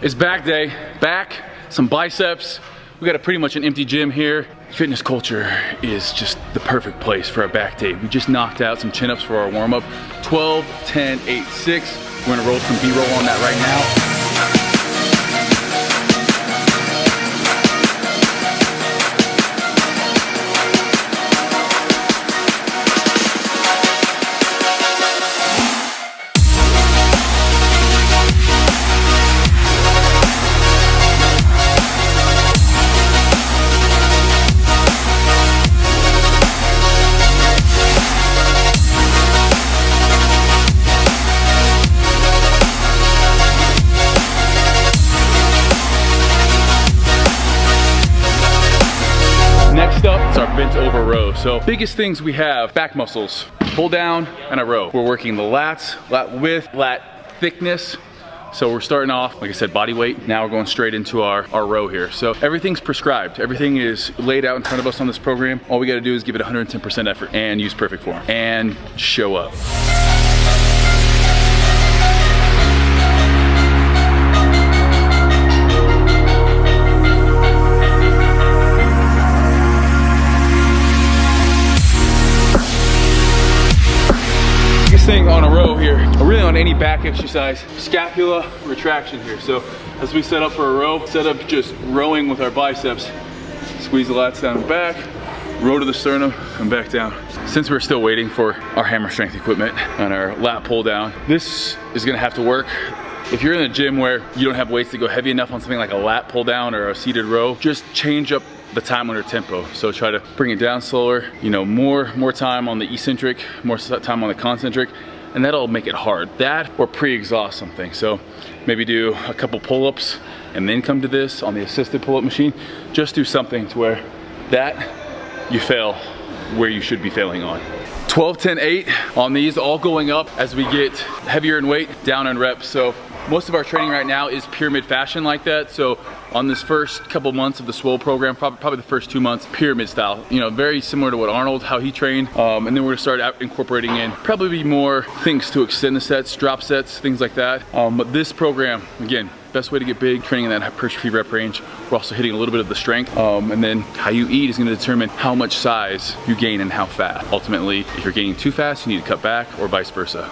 it's back day, some biceps. We got pretty much an empty gym here. Fitness culture is just the perfect place for a back day. We just knocked out some chin-ups for our warm-up. 12, 10, 8, 6. We're gonna roll some B-roll on that right now. Next up, it's our bent over row. So biggest things we have, back muscles, pull down and a row. We're working the lats, lat width, lat thickness. So we're starting off, like I said, body weight. Now we're going straight into our row here. So everything's prescribed. Everything is laid out in front of us on this program. All we gotta do is give it 110% effort and use perfect form and show up. Thing on a row here, or really on any back exercise, scapula retraction here. So as we set up for a row, set up just rowing with our biceps, squeeze the lats down and back, row to the sternum and back down. Since we're still waiting for our hammer strength equipment and our lat pull down, this is gonna have to work. If you're in a gym where you don't have weights to go heavy enough on something like a lat pull down or a seated row, just change up the time under tempo. So try to bring it down slower, you know, more time on the eccentric, more time on the concentric, and that'll make it hard. That or pre-exhaust something. So maybe do a couple pull-ups and then come to this on the assisted pull-up machine. Just do something to where that you fail where you should be failing on. 12, 10, 8 on these, all going up as we get heavier in weight, down in reps. So most of our training right now is pyramid fashion like that. So on this first couple months of the Swole program, probably the first 2 months, pyramid style, you know, very similar to what Arnold, how he trained. And then we're gonna start incorporating in probably more things to extend the sets, drop sets, things like that. But this program, again, best way to get big, training in that hypertrophy rep range. We're also hitting a little bit of the strength. And then how you eat is gonna determine how much size you gain and how fast. Ultimately, if you're gaining too fast, you need to cut back or vice versa.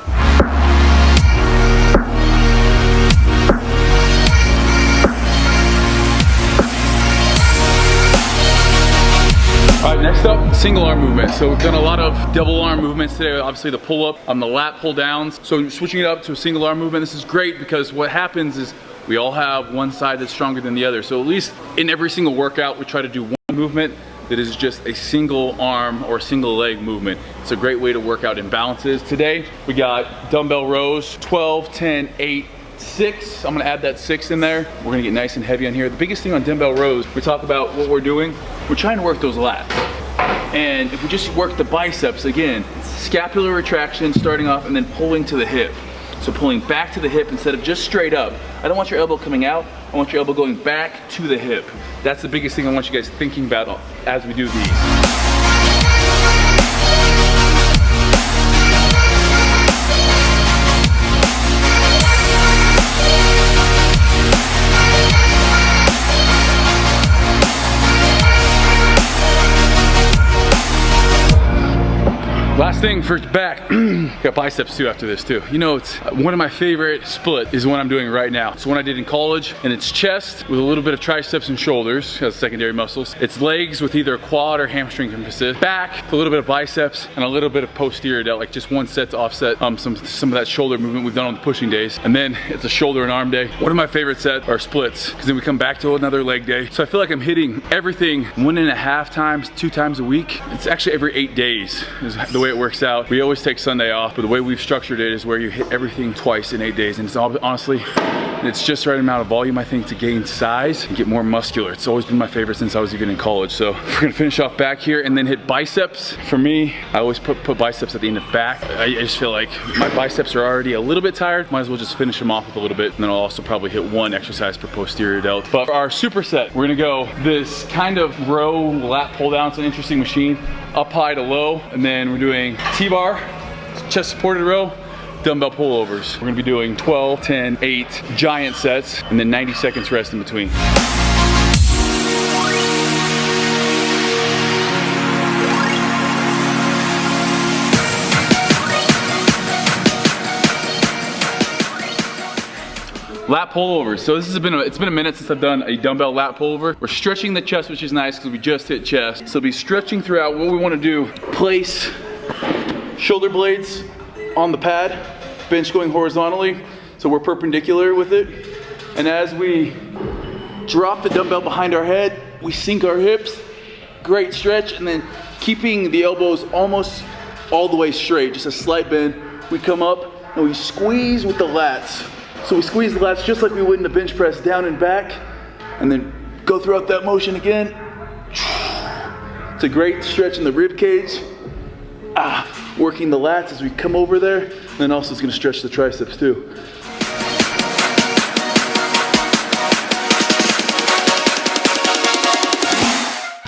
All right, next up, single arm movement. So we've done a lot of double arm movements today. Obviously the pull up, the lat pull downs. So switching it up to a single arm movement, this is great because what happens is we all have one side that's stronger than the other. So at least in every single workout, we try to do one movement that is just a single arm or single leg movement. It's a great way to work out imbalances. Today, we got dumbbell rows, 12, 10, 8, 6. I'm gonna add that 6 in there. We're gonna get nice and heavy on here. The biggest thing on dumbbell rows, we talk about what we're doing. We're trying to work those lats. And if we just work the biceps, again, scapular retraction starting off and then pulling to the hip. So pulling back to the hip instead of just straight up. I don't want your elbow coming out. I want your elbow going back to the hip. That's the biggest thing I want you guys thinking about as we do these. Last thing for back, got biceps too after this too. You know, it's one of my favorite split is what I'm doing right now. It's one I did in college, and it's chest with a little bit of triceps and shoulders as secondary muscles. It's legs with either quad or hamstring emphasis. Back with a little bit of biceps and a little bit of posterior delt, like just one set to offset some of that shoulder movement we've done on the pushing days. And then it's a shoulder and arm day. One of my favorite sets are splits, because then we come back to another leg day. So I feel like I'm hitting everything 1.5 times, 2 times a week. It's actually every 8 days is the way it works out. We always take Sunday off, but the way we've structured it is where you hit everything twice in 8 days. And it's honestly, it's just the right amount of volume, I think, to gain size and get more muscular. It's always been my favorite since I was even in college. So we're gonna finish off back here and then hit biceps. For me, I always put biceps at the end of back. I just feel like my biceps are already a little bit tired. Might as well just finish them off with a little bit. And then I'll also probably hit one exercise for posterior delt. But for our superset, we're gonna go this kind of row lat pull down. It's an interesting machine. Up high to low, and then we're doing T-bar, chest supported row, dumbbell pullovers. We're gonna be doing 12, 10, 8 giant sets, and then 90 seconds rest in between. Lat pullovers. So this has been it's been a minute since I've done a dumbbell lat pullover. We're stretching the chest, which is nice because we just hit chest. So we'll be stretching throughout. What we want to do, place shoulder blades on the pad, bench going horizontally, so we're perpendicular with it. And as we drop the dumbbell behind our head, we sink our hips, great stretch, and then keeping the elbows almost all the way straight, just a slight bend. We come up and we squeeze with the lats. So we squeeze the lats just like we would in the bench press, down and back, and then go throughout that motion again. It's a great stretch in the rib cage. Working the lats as we come over there, and then also it's gonna stretch the triceps too.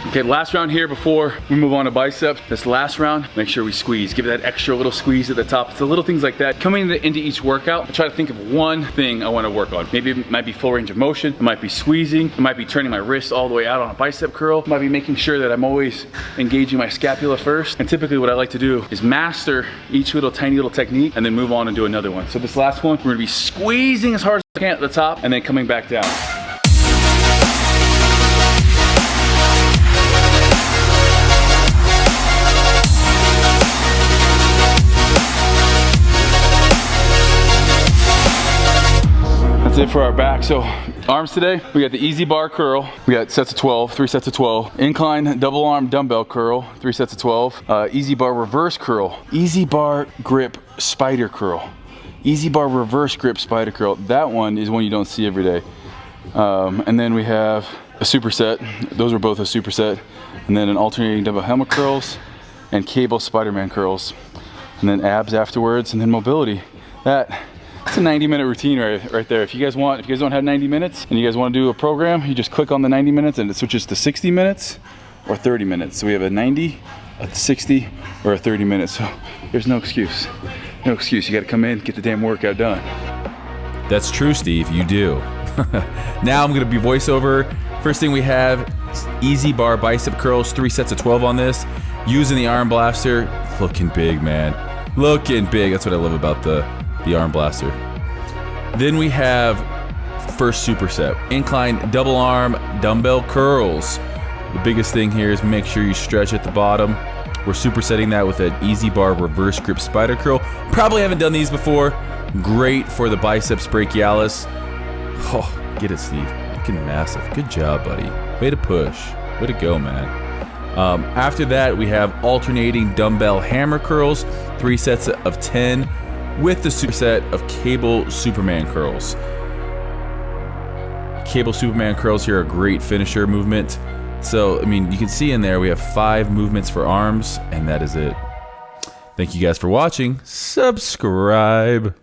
Okay, last round here before we move on to biceps. This last round, make sure we squeeze. Give it that extra little squeeze at the top. It's the little things like that. Coming into each workout, I try to think of one thing I want to work on. Maybe it might be full range of motion. It might be squeezing. It might be turning my wrist all the way out on a bicep curl. It might be making sure that I'm always engaging my scapula first. And typically what I like to do is master each tiny little technique and then move on and do another one. So this last one, we're gonna be squeezing as hard as I can at the top and then coming back down. That's it for our back. So arms today, we got the easy bar curl. We got sets of 12, 3 sets of 12. Incline double arm dumbbell curl, 3 sets of 12. Easy bar reverse curl. Easy bar grip spider curl. Easy bar reverse grip spider curl. That one is one you don't see every day. And then we have a superset. Those are both a superset. And then an alternating dumbbell helmet curls and cable Spider-Man curls. And then abs afterwards, and then mobility. It's a 90-minute routine right there. If you guys don't have 90 minutes and you guys want to do a program, you just click on the 90 minutes and it switches to 60 minutes or 30 minutes. So we have a 90, a 60, or a 30 minutes. So there's no excuse. No excuse. You got to come in, get the damn workout done. That's true, Steve. You do. Now I'm going to be voiceover. First thing we have, easy bar bicep curls, 3 sets of 12 on this. Using the arm blaster. Looking big, man. Looking big. That's what I love about the arm blaster. Then we have first superset, incline double arm dumbbell curls. The biggest thing here is make sure you stretch at the bottom. We're supersetting that with an easy bar reverse grip spider curl. Probably haven't done these before. Great for the biceps brachialis. Oh, get it, Steve. Looking massive. Good job, buddy. Way to push. Way to go, man. After that, we have alternating dumbbell hammer curls, 3 sets of 10. With the superset of cable Superman curls. Cable Superman curls here are a great finisher movement. So, I mean, you can see in there we have 5 movements for arms, and that is it. Thank you guys for watching. Subscribe.